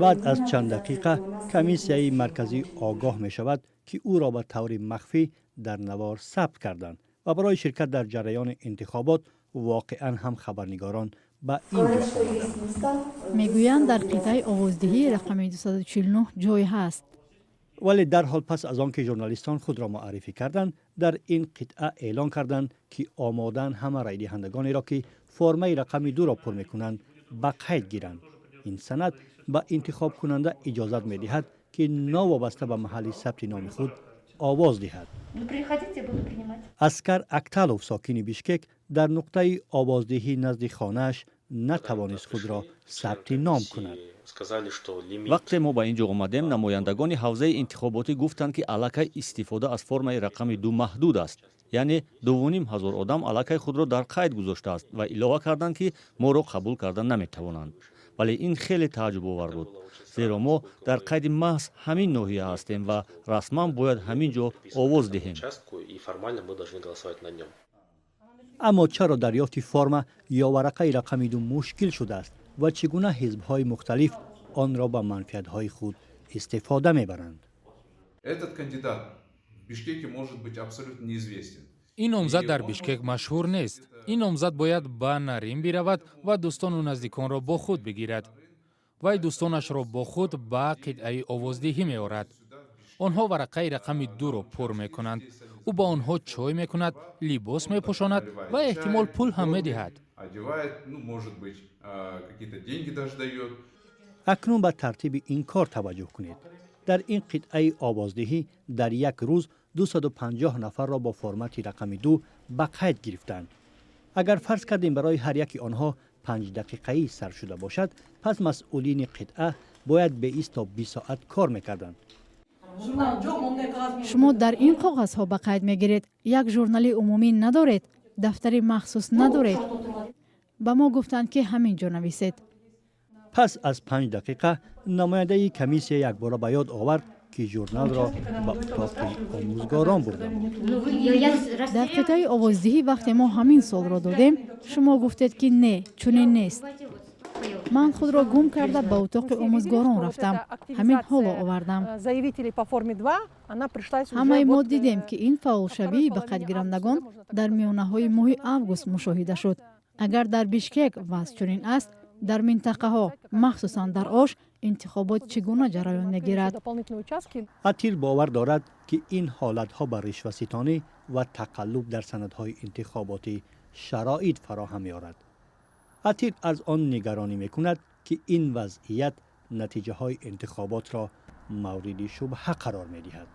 بعد از چند دقیقه کمیسیای مرکزی آگاه می شود که او را به طور مخفی در نوار ثبت کردند و برای شرکت در جریان انتخابات واقعا هم خبرنگاران به اینجا آمدند. میگویند در قطعه آوازدهی رقم 249 جای هست. ولی در حال پس از آنکه ژورنالیستان خود را معرفی کردند، در این قطعه اعلان کردند که آمادن همه رای دهندگانی را که فرم رقم 2 را پر میکنند به قید گیرند. این سند به انتخاب کننده اجازت می دهد که ناوابسته به محل ثبت نام خود آواز دهد. اسکر اکتالوف ساکن بیشکک در نقطه آوازدهی نزد خانه‌اش نتوانست خود را ثبت نام کند. وقتی ما به اینجا آمدیم نمایندگان حوزه انتخاباتی گفتند که الکی استفاده از فرم رقم 2 محدود است. یعنی 2,500 آدم الکی خود را در قید گذاشته است و علاوه کردند که ما را قبول کردن نمیتوانند. ولی این خیلی تعجب آور بود، زیرا ما در قید محض همین ناحیه هستیم و رسما باید همین جا آواز دهیم. اما چرا دریافت فرم یا ورقه رقم 2 مشکل شده است و چگونه حزب‌های مختلف آن را به منفعت‌های خود استفاده می‌برند؟ این نامزد در بیشکک مشهور نیست. این نامزد باید به نرین برود و دوستان و نزدیکان را با خود بگیرد. وی دوستانش را با خود به قطعه آوازدهی می آورد. آنها ورقه رقم 2 را پر می کنند. او با آنها چای می کند، لباس می پوشاند و احتمال پول هم می دهد. اکنون به ترتیب این کار توجه کنید. در این قطعه آوازدهی در یک روز 250 نفر را با فرمت رقم 2 به قید گرفتند. اگر فرض کردیم برای هر یک آنها 5 دقیقه‌ای سر شده باشد، پس مسئولین قطعه باید به 20 تا 20 ساعت کار میکردند. شما در این کاغذ ها به قید میگیرید. یک ژورنال عمومی ندارید، دفتر مخصوص ندارید. به ما گفتند که همینجا نویسید. پس از 5 دقیقه نماینده کمیسیه یک بار به یاد آورد که ژورنال را به اتاق آموزگاران بردند. در قطعه آوازدهی وقتی ما همین سال را دادیم، شما گفتید که نه، چنین نیست. من خود را گم کرده به اتاق آموزگاران رفتم. همین حال آوردم. همه ما دیدیم که این فعال شوی به قید گیرندگان در میانه های ماه آگوست مشاهده شد. اگر در بیشکک وضع چنین است، در منطقه ها مخصوصا در آش انتخابات چگونه جریان میگیرد؟ اتیر باور دارد که این حالت ها به رشوه‌ستانی و تقلب در سندهای انتخاباتی شرایط فراهم می‌آورد. اتیر از آن نگرانی میکند که این وضعیت نتیجه های انتخابات را مورد شبهه قرار می‌دهد.